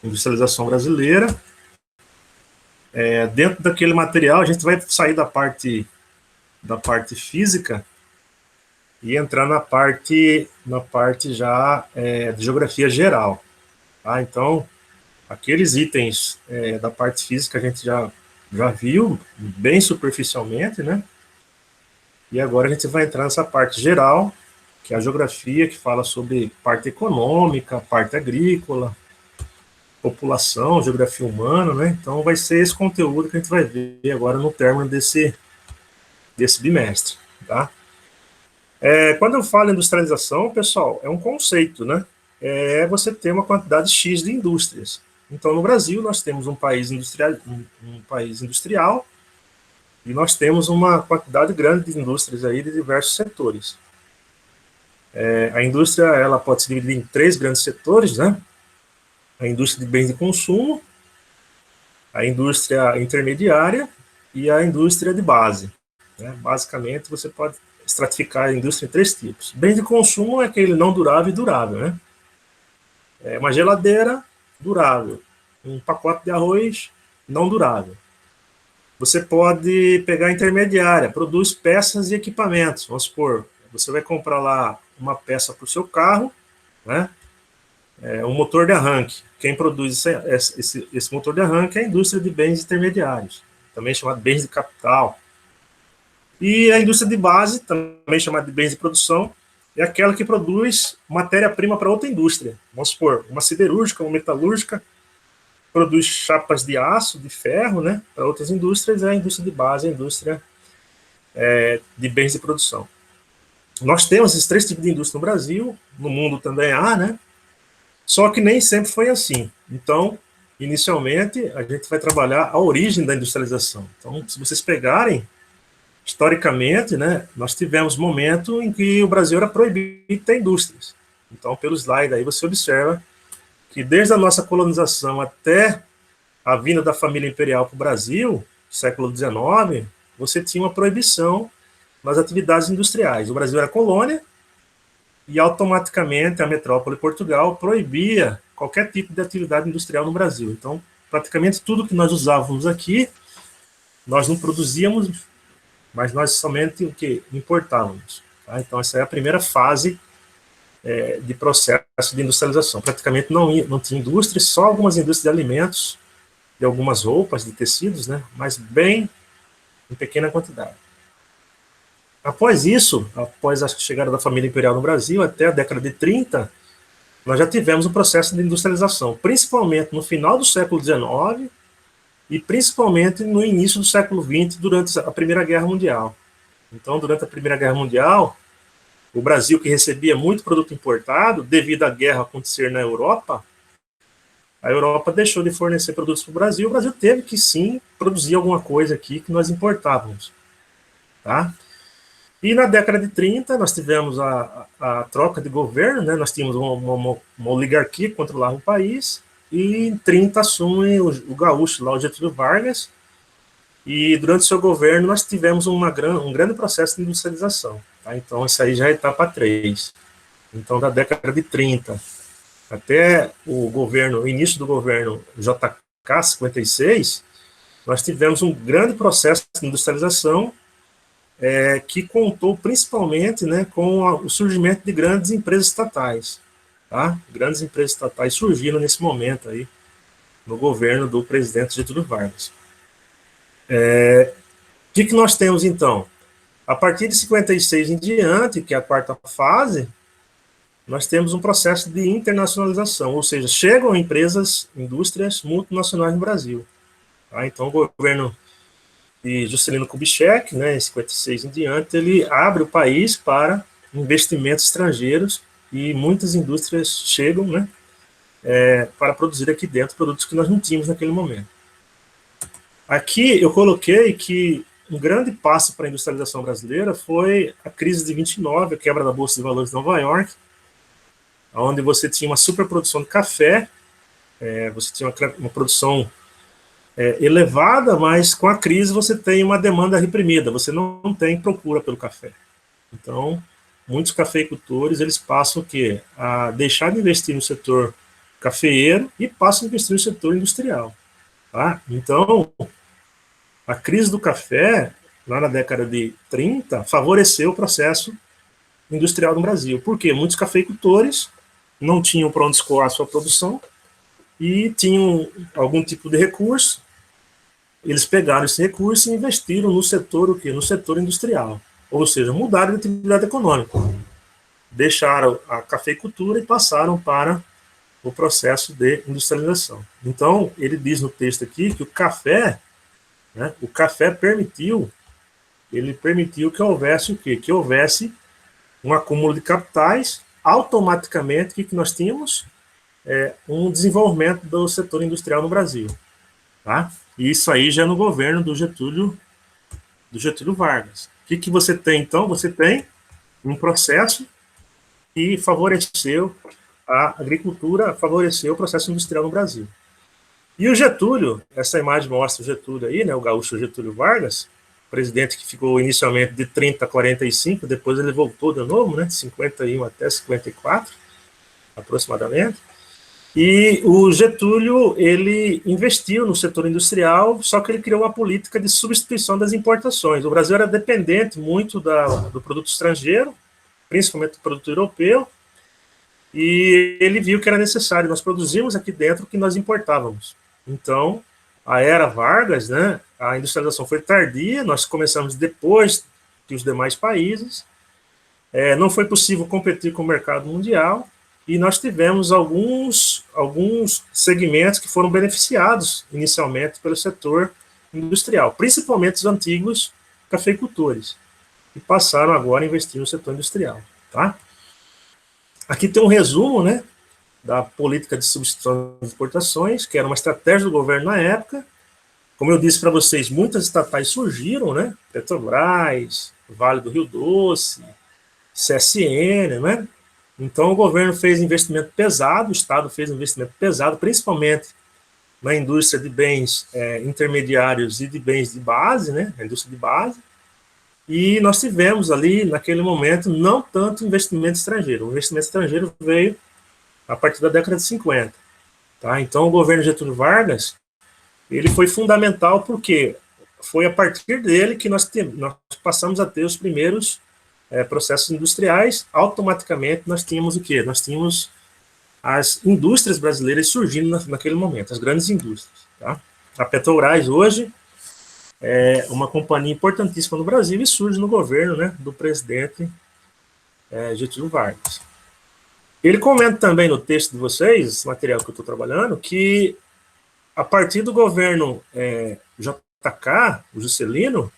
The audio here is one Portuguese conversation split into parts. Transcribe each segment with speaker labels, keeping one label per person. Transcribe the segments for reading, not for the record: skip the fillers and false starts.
Speaker 1: industrialização brasileira. Dentro daquele material, a gente vai sair da parte física e entrar na parte já de geografia geral. Tá? Então, aqueles itens da parte física a gente já viu bem superficialmente, né? E agora a gente vai entrar nessa parte geral, que é a geografia, que fala sobre parte econômica, parte agrícola, população, geografia humana, né? Então vai ser esse conteúdo que a gente vai ver agora no término desse bimestre, tá? Quando eu falo industrialização, pessoal, é um conceito, né? É você ter uma quantidade X de indústrias. Então, no Brasil, nós temos um país industrial e nós temos uma quantidade grande de indústrias aí de diversos setores. A indústria, ela pode se dividir em 3 grandes setores, né? A indústria de bens de consumo, a indústria intermediária e a indústria de base. Né? Basicamente, você pode estratificar a indústria em 3 tipos. Bens de consumo é aquele não durável e durável, né? Uma geladeira, durável. Um pacote de arroz, não durável. Você pode pegar a intermediária, produz peças e equipamentos. Vamos supor, você vai comprar lá uma peça para o seu carro, né? Um motor de arranque. Quem produz esse motor de arranque é a indústria de bens intermediários, também chamada bens de capital. E a indústria de base, também chamada de bens de produção, é aquela que produz matéria-prima para outra indústria. Vamos supor, uma siderúrgica, uma metalúrgica, produz chapas de aço, de ferro, né, para outras indústrias, é a indústria de base, a indústria de bens de produção. Nós temos esses 3 tipos de indústria no Brasil, no mundo também há, né, só que nem sempre foi assim. Então, inicialmente, a gente vai trabalhar a origem da industrialização. Então, se vocês pegarem, historicamente, né, nós tivemos momento em que o Brasil era proibido de ter indústrias. Então, pelo slide aí, você observa que desde a nossa colonização até a vinda da família imperial para o Brasil, século XIX, você tinha uma proibição nas atividades industriais. O Brasil era colônia e automaticamente a metrópole Portugal proibia qualquer tipo de atividade industrial no Brasil. Então, praticamente tudo que nós usávamos aqui, nós não produzíamos, mas nós somente o que importávamos. Tá? Então, essa é a primeira fase de processo de industrialização. Praticamente não tinha indústria, só algumas indústrias de alimentos, de algumas roupas, de tecidos, né? Mas bem em pequena quantidade. Após isso, após a chegada da família imperial no Brasil, até a década de 30, nós já tivemos um processo de industrialização, principalmente no final do século XIX e principalmente no início do século XX, durante a Primeira Guerra Mundial. Então, durante a Primeira Guerra Mundial, o Brasil, que recebia muito produto importado, devido à guerra acontecer na Europa, a Europa deixou de fornecer produtos para o Brasil teve que, sim, produzir alguma coisa aqui que nós importávamos. Tá? E na década de 30, nós tivemos a troca de governo, né? Nós tínhamos uma oligarquia que controlava o país, e em 30 assume o gaúcho, lá, o Getúlio Vargas, e durante o seu governo nós tivemos um grande processo de industrialização. Tá? Então, isso aí já é a etapa 3. Então, da década de 30 até o início do governo JK 56, nós tivemos um grande processo de industrialização que contou principalmente, né, com o surgimento de grandes empresas estatais. Tá? Grandes empresas estatais surgiram nesse momento aí, no governo do presidente Getúlio Vargas. O que nós temos, então? A partir de 56 em diante, que é a 4ª fase, nós temos um processo de internacionalização, ou seja, chegam indústrias multinacionais no Brasil. Tá? Então, o governo de Juscelino Kubitschek, né, em 56 em diante, ele abre o país para investimentos estrangeiros e muitas indústrias chegam, né, para produzir aqui dentro produtos que nós não tínhamos naquele momento. Aqui eu coloquei que um grande passo para a industrialização brasileira foi a crise de 29, a quebra da Bolsa de Valores de Nova York, onde você tinha uma superprodução de café, você tinha uma produção elevada, mas com a crise você tem uma demanda reprimida, você não tem procura pelo café. Então, muitos cafeicultores, eles passam o quê? A deixar de investir no setor cafeeiro e passa a investir no setor industrial. Tá? Então, a crise do café, lá na década de 30, favoreceu o processo industrial no Brasil. Por quê? Muitos cafeicultores não tinham para onde escoar a sua produção e tinham algum tipo de recurso. Eles pegaram esse recurso e investiram no setor, o quê? No setor industrial. Ou seja, mudaram de atividade econômica. Deixaram a cafeicultura e passaram para o processo de industrialização. Então, ele diz no texto aqui que o café permitiu que houvesse o quê? Que houvesse um acúmulo de capitais, automaticamente, que nós tínhamos um desenvolvimento do setor industrial no Brasil. Tá? E isso aí já no governo do Getúlio Vargas. O que você tem, então? Você tem um processo que favoreceu a agricultura, favoreceu o processo industrial no Brasil. E o Getúlio, essa imagem mostra o Getúlio aí, né, o gaúcho Getúlio Vargas, presidente que ficou inicialmente de 30 a 45, depois ele voltou de novo, né, de 51 até 54, aproximadamente. E o Getúlio, ele investiu no setor industrial, só que ele criou uma política de substituição das importações. O Brasil era dependente muito do produto estrangeiro, principalmente do produto europeu, e ele viu que era necessário. Nós produzimos aqui dentro o que nós importávamos. Então, a era Vargas, né, a industrialização foi tardia, nós começamos depois que os demais países, não foi possível competir com o mercado mundial, e nós tivemos alguns segmentos que foram beneficiados inicialmente pelo setor industrial, principalmente os antigos cafeicultores, que passaram agora a investir no setor industrial. Tá? Aqui tem um resumo, né, da política de substituição das exportações, que era uma estratégia do governo na época. Como eu disse para vocês, muitas estatais surgiram, né, Petrobras, Vale do Rio Doce, CSN, né? Então, o governo fez investimento pesado, o Estado fez investimento pesado, principalmente na indústria de bens intermediários e de bens de base, né, a indústria de base, e nós tivemos ali, naquele momento, não tanto investimento estrangeiro. O investimento estrangeiro veio a partir da década de 50. Tá? Então, o governo Getúlio Vargas, ele foi fundamental porque foi a partir dele que nós passamos a ter os primeiros processos industriais. Automaticamente nós tínhamos o quê? Nós tínhamos as indústrias brasileiras surgindo naquele momento, as grandes indústrias. Tá? A Petrobras hoje é uma companhia importantíssima no Brasil e surge no governo, né, do presidente Getúlio Vargas. Ele comenta também no texto de vocês, esse material que eu estou trabalhando, que a partir do governo JK, o Juscelino,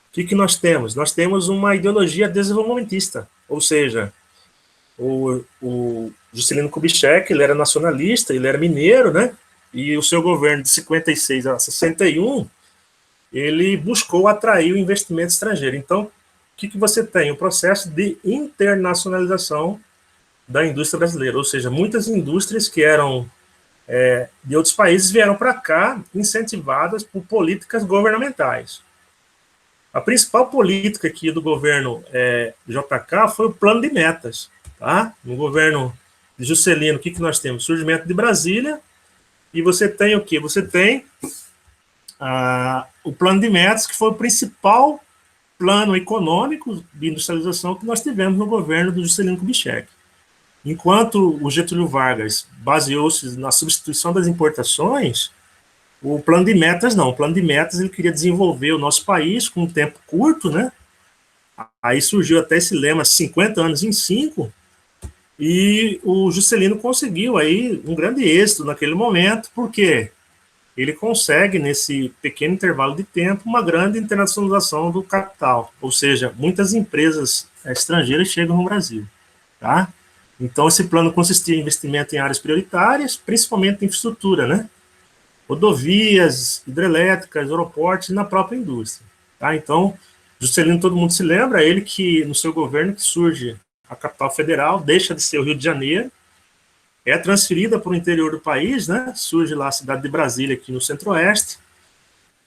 Speaker 1: o que nós temos? Nós temos uma ideologia desenvolvimentista, ou seja, o Juscelino Kubitschek, ele era nacionalista, ele era mineiro, né? E o seu governo de 56 a 61, ele buscou atrair o investimento estrangeiro. Então, o que você tem? O processo de internacionalização da indústria brasileira, ou seja, muitas indústrias que eram de outros países vieram para cá incentivadas por políticas governamentais. A principal política aqui do governo JK foi o plano de metas. Tá? No governo de Juscelino, o que nós temos? Surgimento de Brasília, e você tem o quê? Você tem o plano de metas, que foi o principal plano econômico de industrialização que nós tivemos no governo do Juscelino Kubitschek. Enquanto o Getúlio Vargas baseou-se na substituição das importações, o plano de metas não. O plano de metas ele queria desenvolver o nosso país com um tempo curto, né? Aí surgiu até esse lema 50 anos em 5, e o Juscelino conseguiu aí um grande êxito naquele momento, porque ele consegue, nesse pequeno intervalo de tempo, uma grande internacionalização do capital, ou seja, muitas empresas estrangeiras chegam no Brasil. Tá? Então, esse plano consistia em investimento em áreas prioritárias, principalmente em infraestrutura, né? Rodovias, hidrelétricas, aeroportos e na própria indústria. Tá? Então, Juscelino, todo mundo se lembra, ele que, no seu governo, que surge a capital federal, deixa de ser o Rio de Janeiro, é transferida para o interior do país, né? Surge lá a cidade de Brasília, aqui no centro-oeste,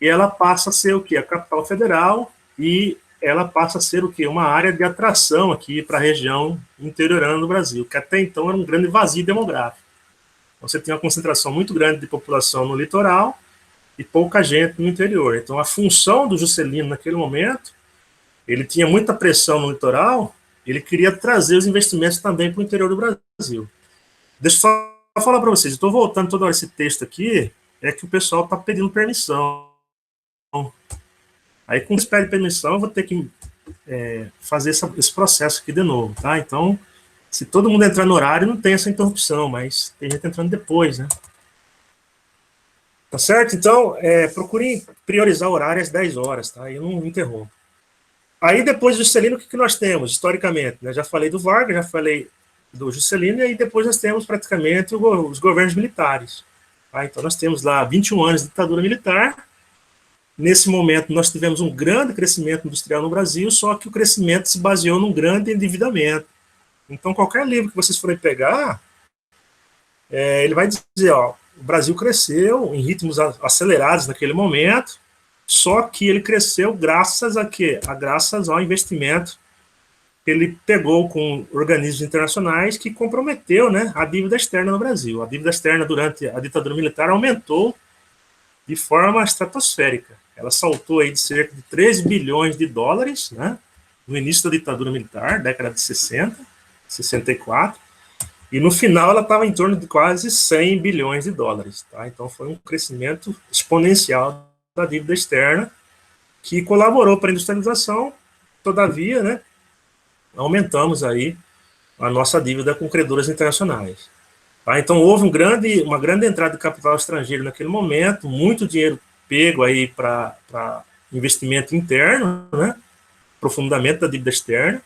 Speaker 1: e ela passa a ser o quê? A capital federal, e ela passa a ser o quê? Uma área de atração aqui para a região interiorana do Brasil, que até então era um grande vazio demográfico. Você tinha uma concentração muito grande de população no litoral e pouca gente no interior. Então, a função do Juscelino naquele momento, ele tinha muita pressão no litoral, ele queria trazer os investimentos também para o interior do Brasil. Deixa eu só falar para vocês, eu estou voltando toda hora esse texto aqui, é que o pessoal está pedindo permissão. Aí, quando eles pedem permissão, eu vou ter que fazer esse processo aqui de novo, tá? Então, se todo mundo entrar no horário, não tem essa interrupção, mas tem gente entrando depois, né? Tá certo? Então, procurem priorizar o horário às 10 horas, tá? Eu não interrompo. Aí, depois do Juscelino, o que nós temos, historicamente? Né? Já falei do Vargas, já falei do Juscelino, e aí depois nós temos praticamente os governos militares. Tá? Então, nós temos lá 21 anos de ditadura militar. Nesse momento, nós tivemos um grande crescimento industrial no Brasil, só que o crescimento se baseou num grande endividamento. Então, qualquer livro que vocês forem pegar, ele vai dizer, ó, o Brasil cresceu em ritmos acelerados naquele momento, só que ele cresceu graças a quê? Graças ao investimento que ele pegou com organismos internacionais que comprometeu, né, a dívida externa no Brasil. A dívida externa durante a ditadura militar aumentou de forma estratosférica. Ela saltou aí de cerca de 13 bilhões de dólares, né, no início da ditadura militar, década de 60, 64, e no final ela estava em torno de quase 100 bilhões de dólares. Tá? Então foi um crescimento exponencial da dívida externa que colaborou para a industrialização. Todavia, né, aumentamos aí a nossa dívida com credores internacionais. Tá? Então houve uma grande entrada de capital estrangeiro naquele momento, muito dinheiro pego aí para investimento interno, né, aprofundamento da dívida externa.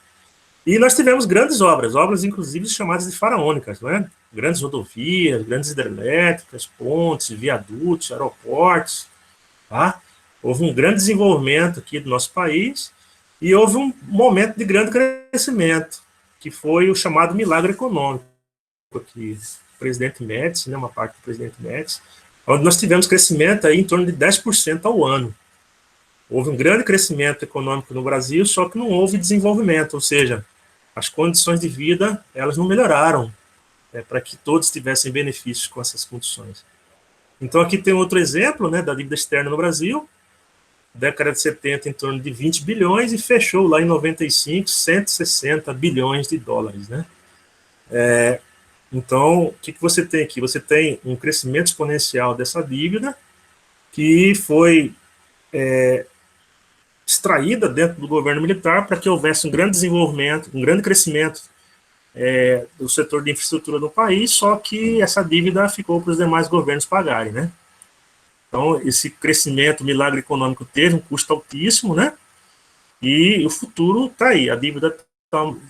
Speaker 1: E nós tivemos grandes obras inclusive chamadas de faraônicas, né? Grandes rodovias, grandes hidrelétricas, pontes, viadutos, aeroportos, tá? Houve um grande desenvolvimento aqui do nosso país e houve um momento de grande crescimento, que foi o chamado milagre econômico, que o presidente Médici, né, uma parte do presidente Médici, onde nós tivemos crescimento aí em torno de 10% ao ano. Houve um grande crescimento econômico no Brasil, só que não houve desenvolvimento, ou seja, as condições de vida, elas não melhoraram para que todos tivessem benefícios com essas condições. Então, aqui tem outro exemplo, né, da dívida externa no Brasil, década de 70 em torno de 20 bilhões e fechou lá em 95, 160 bilhões de dólares, né? Então, o que você tem aqui? Você tem um crescimento exponencial dessa dívida que foi extraída dentro do governo militar para que houvesse um grande desenvolvimento, um grande crescimento do setor de infraestrutura no país, só que essa dívida ficou para os demais governos pagarem, né? Então, esse crescimento, milagre econômico teve um custo altíssimo, né? E o futuro está aí, a dívida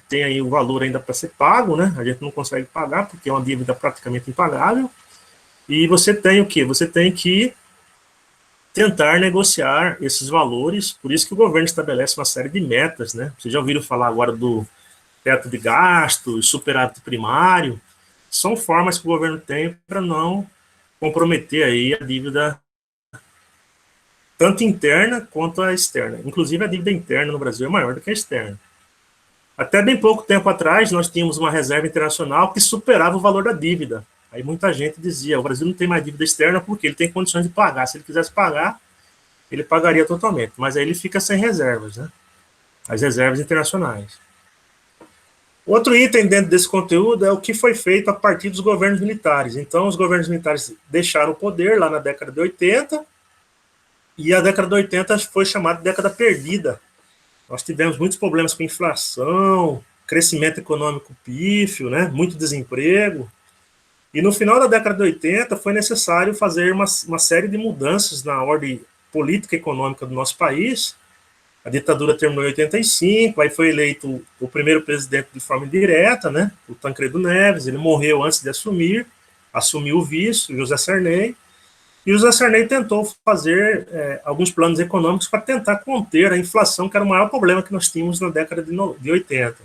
Speaker 1: tem aí o valor ainda para ser pago, né? A gente não consegue pagar porque é uma dívida praticamente impagável. E você tem o quê? Você tem que tentar negociar esses valores, por isso que o governo estabelece uma série de metas, né? Vocês já ouviram falar agora do teto de gastos, superávit primário, são formas que o governo tem para não comprometer aí a dívida tanto interna quanto a externa. Inclusive, a dívida interna no Brasil é maior do que a externa. Até bem pouco tempo atrás, nós tínhamos uma reserva internacional que superava o valor da dívida. Aí muita gente dizia, o Brasil não tem mais dívida externa porque ele tem condições de pagar. Se ele quisesse pagar, ele pagaria totalmente. Mas aí ele fica sem reservas, né? As reservas internacionais. Outro item dentro desse conteúdo é o que foi feito a partir dos governos militares. Então, os governos militares deixaram o poder lá na década de 80, e a década de 80 foi chamada de década perdida. Nós tivemos muitos problemas com inflação, crescimento econômico pífio, né, muito desemprego. E no final da década de 80 foi necessário fazer uma série de mudanças na ordem política e econômica do nosso país. A ditadura terminou em 85, aí foi eleito o primeiro presidente de forma indireta, né, o Tancredo Neves. Ele morreu antes de assumir, assumiu o vice, José Sarney. E o José Sarney tentou fazer alguns planos econômicos para tentar conter a inflação, que era o maior problema que nós tínhamos na década de 80.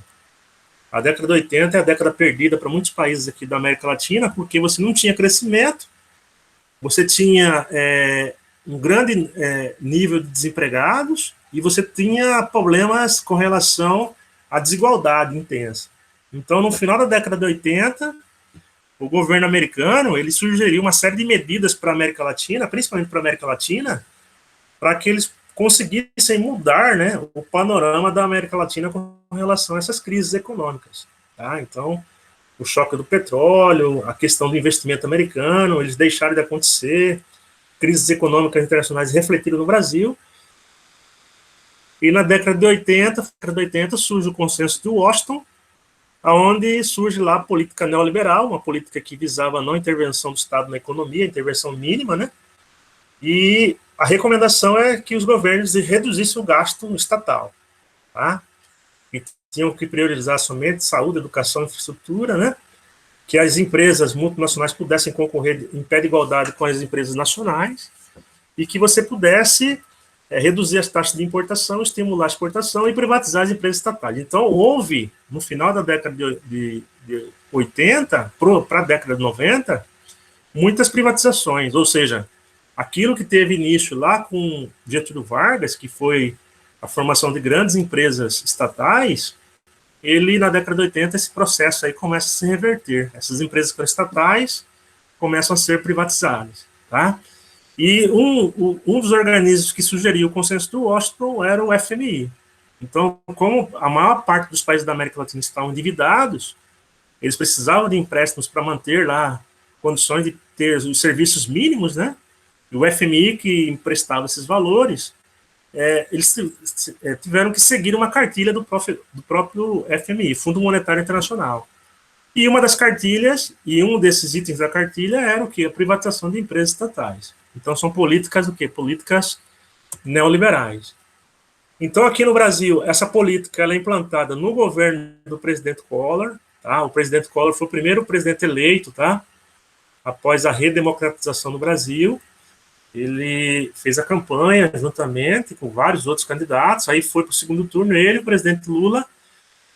Speaker 1: A década de 80 é a década perdida para muitos países aqui da América Latina, porque você não tinha crescimento, você tinha um grande nível de desempregados e você tinha problemas com relação à desigualdade intensa. Então, no final da década de 80, o governo americano, ele sugeriu uma série de medidas para a América Latina, principalmente para a América Latina, para que eles conseguissem mudar, né, o panorama da América Latina com relação a essas crises econômicas. Tá? Então, o choque do petróleo, a questão do investimento americano, eles deixaram de acontecer, crises econômicas internacionais refletiram no Brasil, e na década de 80 surge o consenso de Washington, onde surge lá a política neoliberal, uma política que visava a não intervenção do Estado na economia, intervenção mínima, né? E a recomendação é que os governos reduzissem o gasto estatal, tá? E tinham que priorizar somente saúde, educação e infraestrutura, né? Que as empresas multinacionais pudessem concorrer em pé de igualdade com as empresas nacionais e que você pudesse reduzir as taxas de importação, estimular a exportação e privatizar as empresas estatais. Então, houve, no final da década de 80 para a década de 90, muitas privatizações, ou seja, aquilo que teve início lá com Getúlio Vargas, que foi a formação de grandes empresas estatais, ele, na década de 80, esse processo aí começa a se reverter. Essas empresas que eram estatais começam a ser privatizadas, tá? E um dos organismos que sugeriu o consenso do Washington era o FMI. Então, como a maior parte dos países da América Latina estavam endividados, eles precisavam de empréstimos para manter lá condições de ter os serviços mínimos, né? E o FMI, que emprestava esses valores, eles tiveram que seguir uma cartilha do próprio FMI, Fundo Monetário Internacional. E uma das cartilhas, e um desses itens da cartilha era o quê? A privatização de empresas estatais. Então, são políticas o quê? Políticas neoliberais. Então, aqui no Brasil, essa política ela é implantada no governo do presidente Collor. Tá? O presidente Collor foi o primeiro presidente eleito, tá? Após a redemocratização do Brasil. Ele fez a campanha juntamente com vários outros candidatos. Aí foi para o segundo turno ele, o presidente Lula,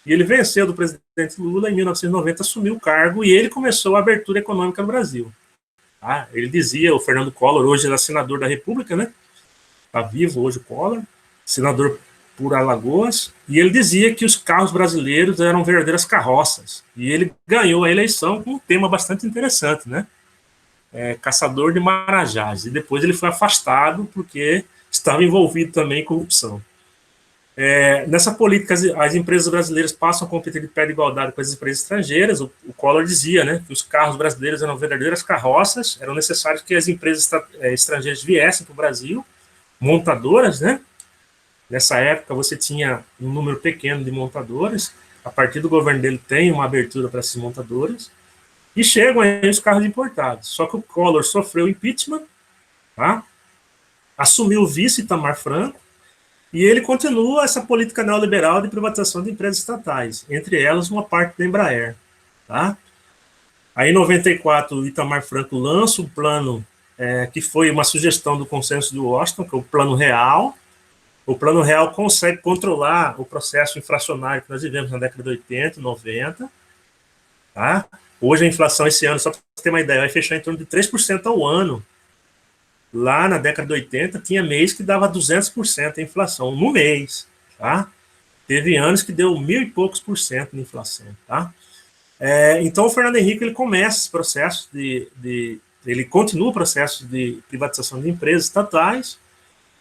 Speaker 1: e ele venceu do presidente Lula. Em 1990 assumiu o cargo e ele começou a abertura econômica no Brasil. Tá? Ele dizia, o Fernando Collor, hoje ele é senador da República, né? Está vivo hoje o Collor, senador por Alagoas, e ele dizia que os carros brasileiros eram verdadeiras carroças. E ele ganhou a eleição com um tema bastante interessante, né? Caçador de marajás. E depois ele foi afastado porque estava envolvido também em corrupção. Nessa política, as empresas brasileiras passam a competir de pé de igualdade com as empresas estrangeiras. O Collor dizia, né, que os carros brasileiros eram verdadeiras carroças, eram necessários que as empresas estrangeiras viessem para o Brasil, montadoras, né? Nessa época você tinha um número pequeno de montadoras, a partir do governo dele tem uma abertura para essas montadoras, e chegam aí os carros importados. Só que o Collor sofreu impeachment, tá? Assumiu o vice Itamar Franco, e ele continua essa política neoliberal de privatização de empresas estatais, entre elas uma parte da Embraer. Tá? Aí, em 94, o Itamar Franco lança um plano que foi uma sugestão do consenso de Washington, que é o Plano Real. O Plano Real consegue controlar o processo inflacionário que nós vivemos na década de 80, 90. Tá? Hoje a inflação esse ano, só para você ter uma ideia, vai fechar em torno de 3% ao ano. Lá na década de 80, tinha mês que dava 200% a inflação no mês, tá? Teve anos que deu 1.000 e poucos por cento de inflação, tá? Então, o Fernando Henrique, ele começa esse processo ele continua o processo de privatização de empresas estatais,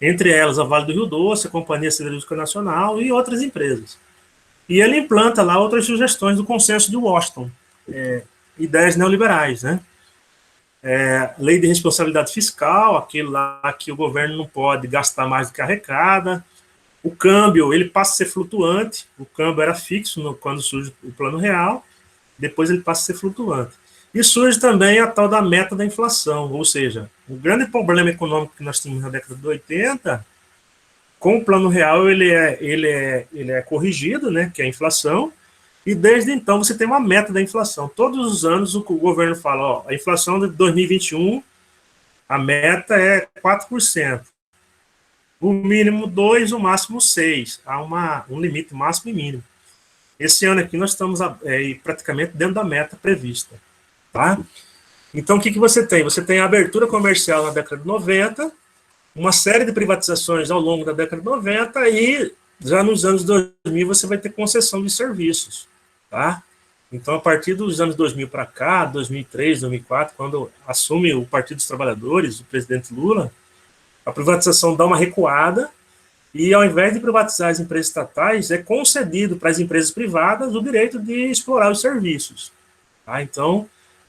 Speaker 1: entre elas a Vale do Rio Doce, a Companhia Siderúrgica Nacional e outras empresas. E ele implanta lá outras sugestões do consenso de Washington, ideias neoliberais, né? Lei de responsabilidade fiscal, aquilo lá que o governo não pode gastar mais do que arrecada. O câmbio, ele passa a ser flutuante. O câmbio era fixo quando surge o Plano Real, depois ele passa a ser flutuante. E surge também a tal da meta da inflação, ou seja, o grande problema econômico que nós tínhamos na década de 80, com o Plano Real ele é corrigido, né, que é a inflação. E desde então você tem uma meta da inflação. Todos os anos o governo fala, ó, a inflação de 2021, a meta é 4%. O mínimo 2%, o máximo 6%. Há um limite máximo e mínimo. Esse ano aqui nós estamos praticamente dentro da meta prevista. Tá? Então o que você tem? Você tem a abertura comercial na década de 90, uma série de privatizações ao longo da década de 90 e já nos anos 2000 você vai ter concessão de serviços. Tá? Então, a partir dos anos 2000 para cá, 2003, 2004, quando assume o Partido dos Trabalhadores, o presidente Lula, a privatização dá uma recuada e, ao invés de privatizar as empresas estatais, é concedido para as empresas privadas o direito de explorar os serviços. Tá? Então,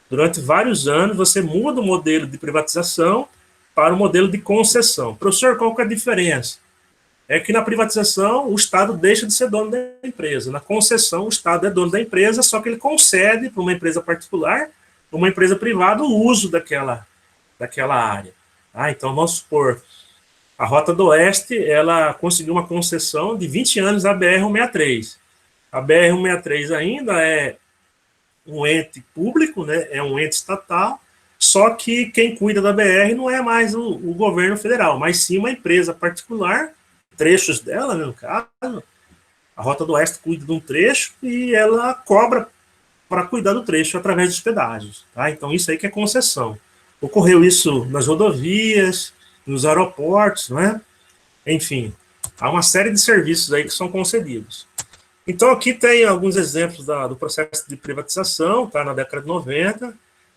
Speaker 1: durante vários anos, você muda o modelo de privatização para o modelo de concessão. Professor, qual que é a diferença? É que na privatização o Estado deixa de ser dono da empresa. Na concessão, o Estado é dono da empresa, só que ele concede para uma empresa particular, para uma empresa privada, o uso daquela área. Ah, então, vamos supor, a Rota do Oeste, ela conseguiu uma concessão de 20 anos à BR-163. A BR-163 ainda é um ente público, né, é um ente estatal, só que quem cuida da BR não é mais o governo federal, mas sim uma empresa particular, trechos dela, né, no caso. A Rota do Oeste cuida de um trecho e ela cobra para cuidar do trecho através dos pedágios. Tá? Então, isso aí que é concessão. Ocorreu isso nas rodovias, nos aeroportos, né? Enfim, há uma série de serviços aí que são concedidos. Então, aqui tem alguns exemplos do processo de privatização, tá? Na década de 90.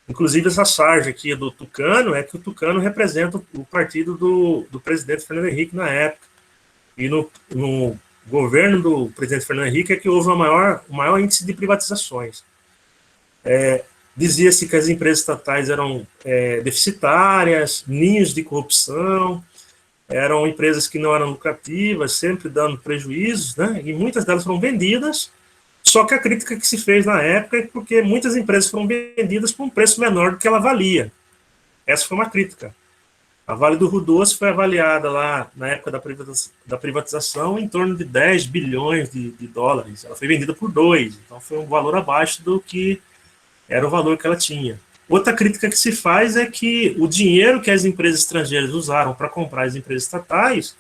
Speaker 1: Inclusive, essa charge aqui do Tucano é que o Tucano representa o partido do presidente Fernando Henrique na época. E no governo do presidente Fernando Henrique é que houve o maior índice de privatizações. Dizia-se que as empresas estatais eram deficitárias, ninhos de corrupção, eram empresas que não eram lucrativas, sempre dando prejuízos, né? E muitas delas foram vendidas, só que a crítica que se fez na época é porque muitas empresas foram vendidas por um preço menor do que ela valia. Essa foi uma crítica. A Vale do Rio Doce foi avaliada lá, na época da privatização, em torno de 10 bilhões de dólares. Ela foi vendida por 2, então foi um valor abaixo do que era o valor que ela tinha. Outra crítica que se faz é que o dinheiro que as empresas estrangeiras usaram para comprar as empresas estatais,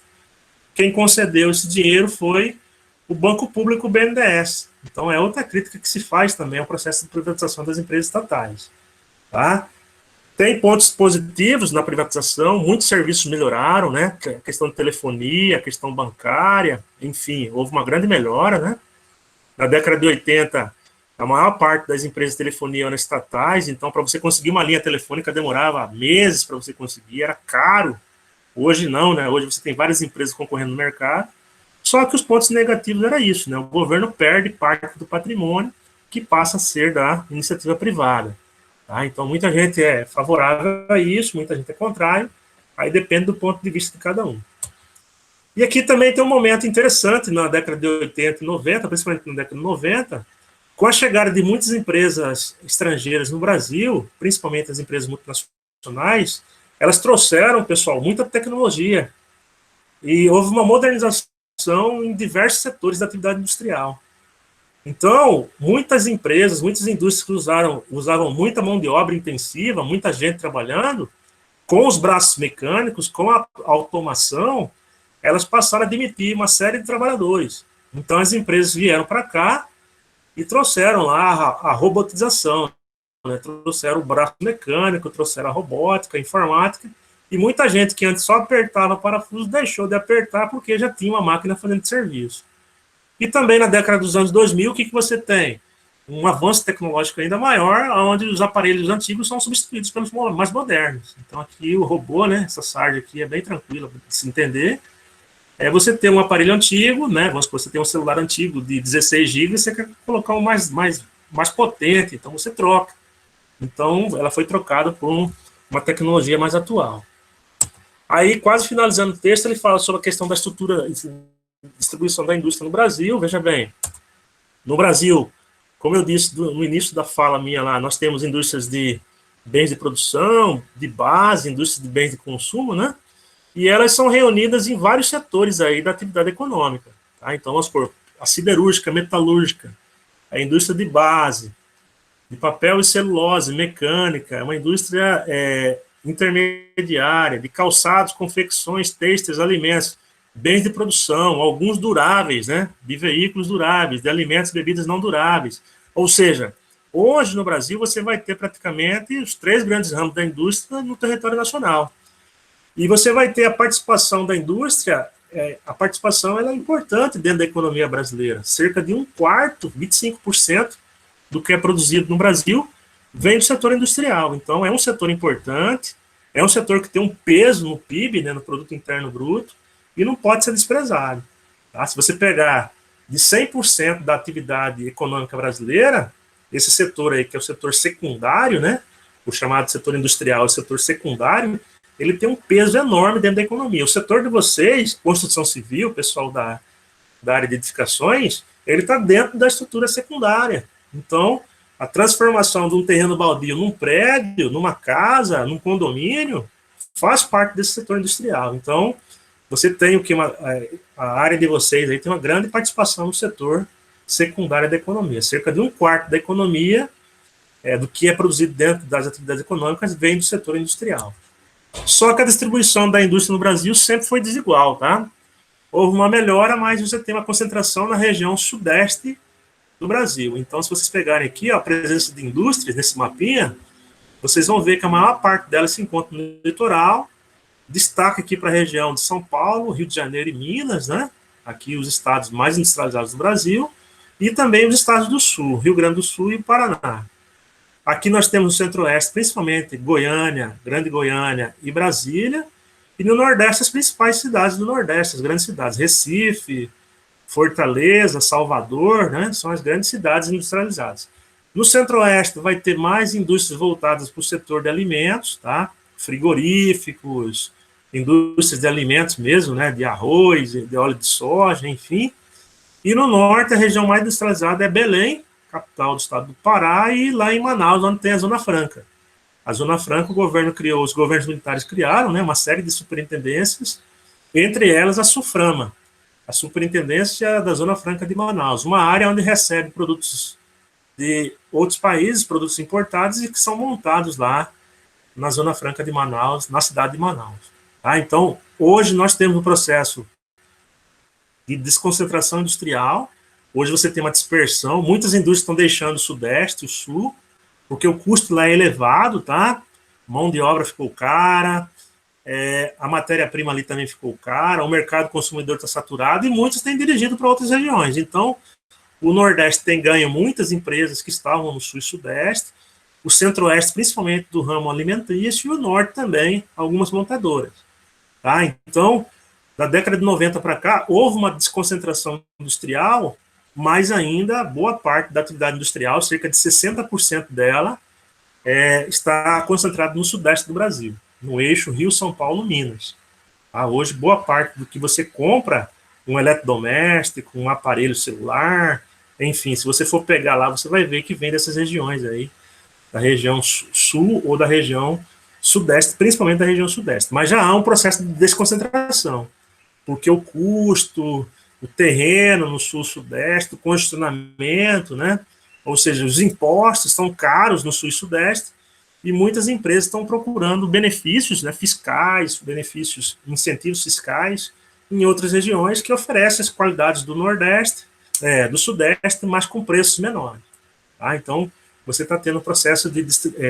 Speaker 1: quem concedeu esse dinheiro foi o Banco Público, o BNDES. Então é outra crítica que se faz também ao processo de privatização das empresas estatais. Tá? Tem pontos positivos na privatização, muitos serviços melhoraram, né? A questão de telefonia, a questão bancária, enfim, houve uma grande melhora, né? Na década de 80, a maior parte das empresas de telefonia eram estatais, então para você conseguir uma linha telefônica demorava meses para você conseguir, era caro. Hoje não, né? Hoje você tem várias empresas concorrendo no mercado, só que os pontos negativos era isso, né? O governo perde parte do patrimônio que passa a ser da iniciativa privada. Tá? Então, muita gente é favorável a isso, muita gente é contrário, aí depende do ponto de vista de cada um. E aqui também tem um momento interessante na década de 80 e 90, principalmente na década de 90, com a chegada de muitas empresas estrangeiras no Brasil, principalmente as empresas multinacionais, elas trouxeram, pessoal, muita tecnologia. E houve uma modernização em diversos setores da atividade industrial. Então, muitas empresas, muitas indústrias que usavam muita mão de obra intensiva, muita gente trabalhando, com os braços mecânicos, com a automação, elas passaram a demitir uma série de trabalhadores. Então, as empresas vieram para cá e trouxeram lá a robotização, né? Trouxeram o braço mecânico, trouxeram a robótica, a informática, e muita gente que antes só apertava parafuso deixou de apertar porque já tinha uma máquina fazendo serviço. E também na década dos anos 2000, o que você tem? Um avanço tecnológico ainda maior, onde os aparelhos antigos são substituídos pelos mais modernos. Então aqui o robô, né, essa sarja aqui é bem tranquila de se entender. Você ter um aparelho antigo, né, vamos supor, você tem um celular antigo de 16 GB, você quer colocar um mais potente, então você troca. Então ela foi trocada por uma tecnologia mais atual. Aí, quase finalizando o texto, ele fala sobre a questão da estrutura e distribuição da indústria no Brasil. Veja bem, no Brasil, como eu disse no início da fala minha lá, nós temos indústrias de bens de produção, de base, indústrias de bens de consumo, né? E elas são reunidas em vários setores aí da atividade econômica. Tá? Então, vamos supor, a siderúrgica, a metalúrgica, a indústria de base, de papel e celulose, mecânica, é uma indústria intermediária, de calçados, confecções, têxteis, alimentos, bens de produção, alguns duráveis, né, de veículos duráveis, de alimentos e bebidas não duráveis. Ou seja, hoje no Brasil você vai ter praticamente os 3 grandes ramos da indústria no território nacional. E você vai ter a participação da indústria, a participação ela é importante dentro da economia brasileira, cerca de 1/4, 25%, do que é produzido no Brasil vem do setor industrial. Então, é um setor importante, é um setor que tem um peso no PIB, né, no Produto Interno Bruto, e não pode ser desprezado. Tá? Se você pegar de 100% da atividade econômica brasileira, esse setor aí, que é o setor secundário, né, o chamado setor industrial, o setor secundário, ele tem um peso enorme dentro da economia. O setor de vocês, construção civil, o pessoal da área de edificações, ele está dentro da estrutura secundária. Então, a transformação de um terreno baldio num prédio, numa casa, num condomínio, faz parte desse setor industrial. Então, você tem o que a área de vocês aí tem uma grande participação no setor secundário da economia. Cerca de 1/4 da economia, do que é produzido dentro das atividades econômicas, vem do setor industrial. Só que a distribuição da indústria no Brasil sempre foi desigual, tá? Houve uma melhora, mas você tem uma concentração na região sudeste do Brasil. Então, se vocês pegarem aqui a presença de indústrias nesse mapinha, vocês vão ver que a maior parte delas se encontra no litoral. Destaque aqui para a região de São Paulo, Rio de Janeiro e Minas, né? Aqui os estados mais industrializados do Brasil, e também os estados do Sul, Rio Grande do Sul e Paraná. Aqui nós temos o Centro-Oeste, principalmente Goiânia, Grande Goiânia e Brasília, e no Nordeste as principais cidades do Nordeste, as grandes cidades, Recife, Fortaleza, Salvador, né, são as grandes cidades industrializadas. No Centro-Oeste vai ter mais indústrias voltadas para o setor de alimentos, tá? Frigoríficos, indústrias de alimentos mesmo, né, de arroz, de óleo de soja, enfim. E no Norte a região mais industrializada é Belém, capital do estado do Pará, e lá em Manaus, onde tem a Zona Franca. A Zona Franca, o governo criou, os governos militares criaram, né, uma série de superintendências, entre elas a SUFRAMA, a Superintendência da Zona Franca de Manaus, uma área onde recebe produtos de outros países, produtos importados, e que são montados lá na Zona Franca de Manaus, na cidade de Manaus. Tá? Então, hoje nós temos um processo de desconcentração industrial. Hoje você tem uma dispersão, muitas indústrias estão deixando o Sudeste, o Sul, porque o custo lá é elevado, tá? Mão de obra ficou cara, a matéria-prima ali também ficou cara, o mercado consumidor está saturado e muitos têm dirigido para outras regiões. Então, o Nordeste tem ganho muitas empresas que estavam no Sul e Sudeste, o Centro-Oeste, principalmente do ramo alimentício, e o Norte também, algumas montadoras. Tá? Então, da década de 90 para cá, houve uma desconcentração industrial, mas ainda boa parte da atividade industrial, cerca de 60% dela, está concentrada no Sudeste do Brasil, no eixo Rio, São Paulo, Minas. Tá? Hoje, boa parte do que você compra, um eletrodoméstico, um aparelho celular, enfim, se você for pegar lá, você vai ver que vem dessas regiões aí, da região sul ou da região sudeste, principalmente da região sudeste. Mas já há um processo de desconcentração, porque o custo, o terreno no sul-sudeste, o congestionamento, né? Ou seja, os impostos estão caros no sul e sudeste, e muitas empresas estão procurando benefícios, né, fiscais, benefícios, incentivos fiscais em outras regiões que oferecem as qualidades do Nordeste, do Sudeste, mas com preços menores. Tá? Então, você está tendo um processo de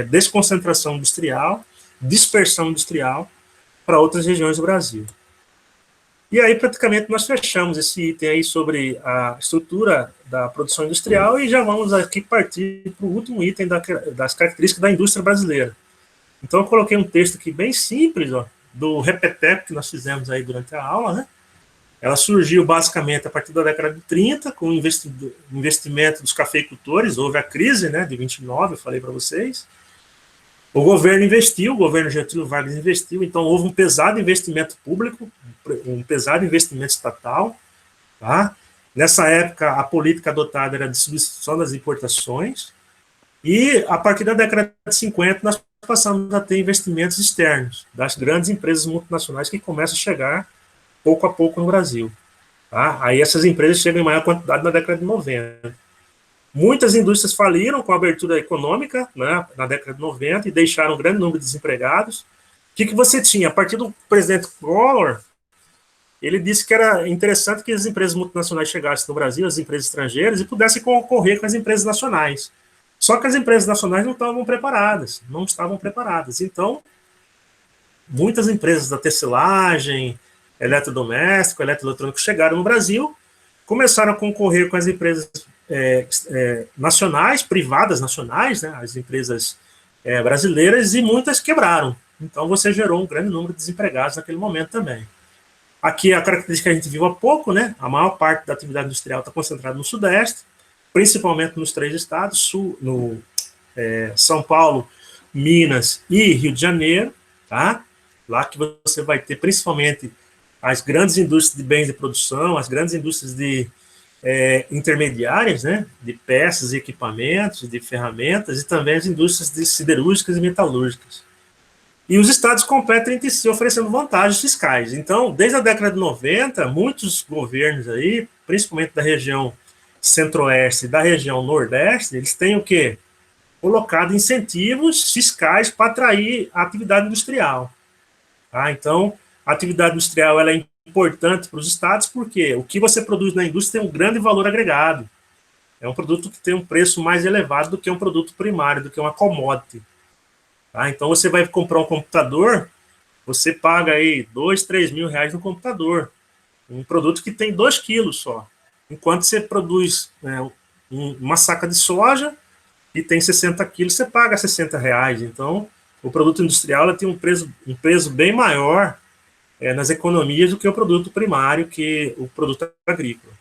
Speaker 1: desconcentração industrial, dispersão industrial para outras regiões do Brasil. E aí, praticamente, nós fechamos esse item aí sobre a estrutura da produção industrial e já vamos aqui partir para o último item das características da indústria brasileira. Então, eu coloquei um texto aqui bem simples, ó, do Repetep que nós fizemos aí durante a aula, né? Ela surgiu basicamente a partir da década de 30, com o investimento dos cafeicultores, houve a crise, né, de 29, eu falei para vocês. O governo investiu, o governo Getúlio Vargas investiu, então houve um pesado investimento público, um pesado investimento estatal. Tá? Nessa época, a política adotada era de substituição das importações, e a partir da década de 50, nós passamos a ter investimentos externos, das grandes empresas multinacionais que começam a chegar pouco a pouco no Brasil. Tá? Aí essas empresas chegam em maior quantidade na década de 90. Muitas indústrias faliram com a abertura econômica, né, na década de 90 e deixaram um grande número de desempregados. O que você tinha? A partir do presidente Collor, ele disse que era interessante que as empresas multinacionais chegassem no Brasil, as empresas estrangeiras, e pudessem concorrer com as empresas nacionais. Só que as empresas nacionais não estavam preparadas. Então, muitas empresas da tecelagem, eletrodoméstico, eletroeletrônico chegaram no Brasil, começaram a concorrer com as empresas nacionais, privadas nacionais, né, as empresas brasileiras, e muitas quebraram. Então, você gerou um grande número de desempregados naquele momento também. Aqui, a característica que a gente viu há pouco, né, a maior parte da atividade industrial está concentrada no Sudeste, principalmente nos 3 estados, São Paulo, Minas e Rio de Janeiro, tá? Lá que você vai ter principalmente as grandes indústrias de bens de produção, as grandes indústrias de intermediárias, né, de peças e equipamentos, de ferramentas, e também as indústrias de siderúrgicas e metalúrgicas. E os estados competem entre si, oferecendo vantagens fiscais. Então, desde a década de 90, muitos governos aí, principalmente da região centro-oeste e da região nordeste, eles têm o quê? Colocado incentivos fiscais para atrair a atividade industrial. Tá? Então, a atividade industrial ela é importante para os estados porque o que você produz na indústria tem um grande valor agregado. É um produto que tem um preço mais elevado do que um produto primário, do que uma commodity. Tá? Então, você vai comprar um computador, você paga aí 2, 3 mil reais no computador. Um produto que tem 2 quilos só. Enquanto você produz uma saca de soja e tem 60 quilos, você paga 60 reais. Então, o produto industrial tem um peso bem maior nas economias do que o produto primário, que o produto agrícola.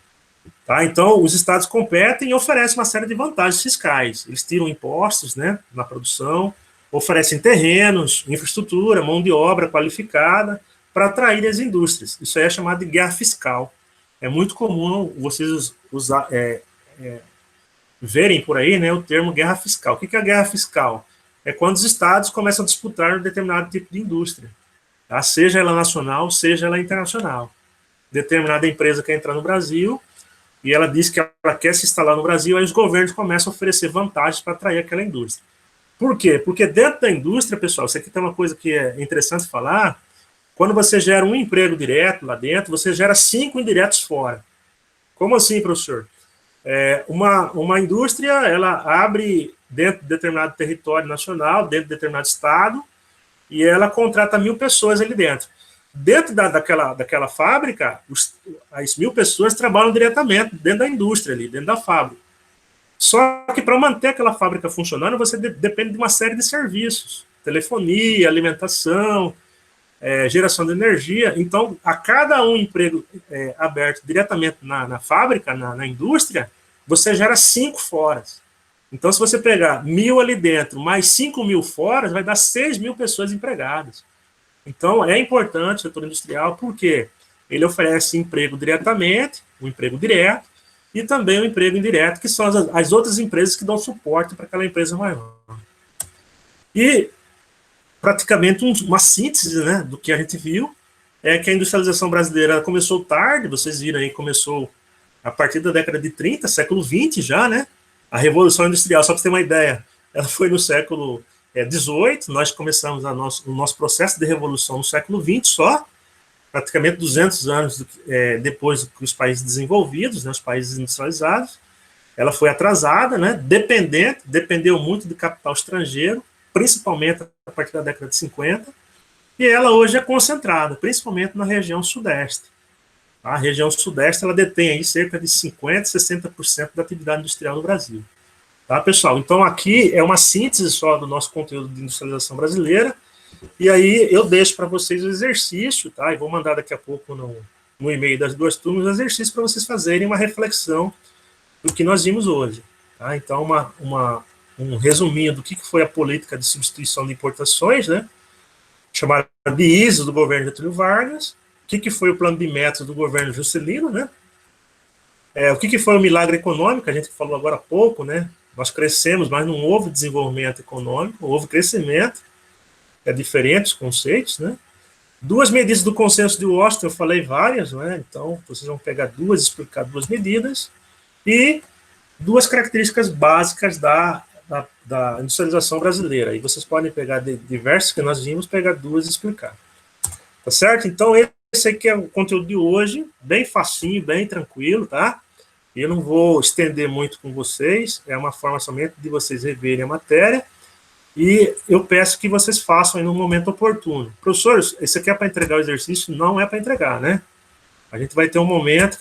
Speaker 1: Tá? Então, os estados competem e oferecem uma série de vantagens fiscais. Eles tiram impostos, né, na produção, oferecem terrenos, infraestrutura, mão de obra qualificada para atrair as indústrias. Isso aí é chamado de guerra fiscal. É muito comum vocês verem por aí, né, o termo guerra fiscal. O que é a guerra fiscal? É quando os estados começam a disputar um determinado tipo de indústria, tá? Seja ela nacional, seja ela internacional. Determinada empresa quer entrar no Brasil e ela diz que ela quer se instalar no Brasil, aí os governos começam a oferecer vantagens para atrair aquela indústria. Por quê? Porque dentro da indústria, pessoal, isso aqui tem uma coisa que é interessante falar, quando você gera um emprego direto lá dentro, você gera 5 indiretos fora. Como assim, professor? Uma indústria, ela abre dentro de determinado território nacional, dentro de determinado estado, e ela contrata 1.000 pessoas ali dentro. Dentro daquela fábrica, as 1.000 pessoas trabalham diretamente dentro da indústria ali, dentro da fábrica. Só que para manter aquela fábrica funcionando, você depende de uma série de serviços, telefonia, alimentação, geração de energia. Então, a cada um emprego aberto diretamente na fábrica, na indústria, você gera 5 fora. Então, se você pegar 1.000 ali dentro, mais 5.000 fora, vai dar 6.000 pessoas empregadas. Então, é importante o setor industrial, porque ele oferece emprego diretamente, um emprego direto, e também um emprego indireto, que são as outras empresas que dão suporte para aquela empresa maior. E, praticamente, uma síntese, né, do que a gente viu é que a industrialização brasileira começou tarde, vocês viram aí, começou a partir da década de 30, século XX já, né? A Revolução Industrial, só para você ter uma ideia, ela foi no século XVIII, nós começamos o nosso processo de revolução no século XX só, praticamente 200 anos depois que os países desenvolvidos, né, os países industrializados. Ela foi atrasada, né, dependeu muito do capital estrangeiro, principalmente a partir da década de 50, e ela hoje é concentrada, principalmente na região sudeste. A região sudeste ela detém aí cerca de 50%, 60% da atividade industrial no Brasil. Tá, pessoal? Então, aqui é uma síntese só do nosso conteúdo de industrialização brasileira, e aí eu deixo para vocês o exercício, tá? E vou mandar daqui a pouco no e-mail das 2 turmas o exercício para vocês fazerem uma reflexão do que nós vimos hoje. Tá? Então, um resuminho do que foi a política de substituição de importações, né? Chamada de ISO do governo Getúlio Vargas, o que foi o plano de metas do governo Juscelino, né? O que foi o milagre econômico, a gente falou agora há pouco, né? Nós crescemos, mas não houve desenvolvimento econômico, houve crescimento, diferentes conceitos, né? 2 medidas do consenso de Washington, eu falei várias, né? Então, vocês vão pegar 2, explicar 2 medidas, e 2 características básicas da industrialização brasileira. E vocês podem pegar diversos que nós vimos, pegar 2 e explicar. Tá certo? Então, esse aqui é o conteúdo de hoje, bem facinho, bem tranquilo, tá? Eu não vou estender muito com vocês, é uma forma somente de vocês reverem a matéria, e eu peço que vocês façam aí no momento oportuno. Professor, esse aqui é para entregar o exercício? Não é para entregar, né? A gente vai ter um momento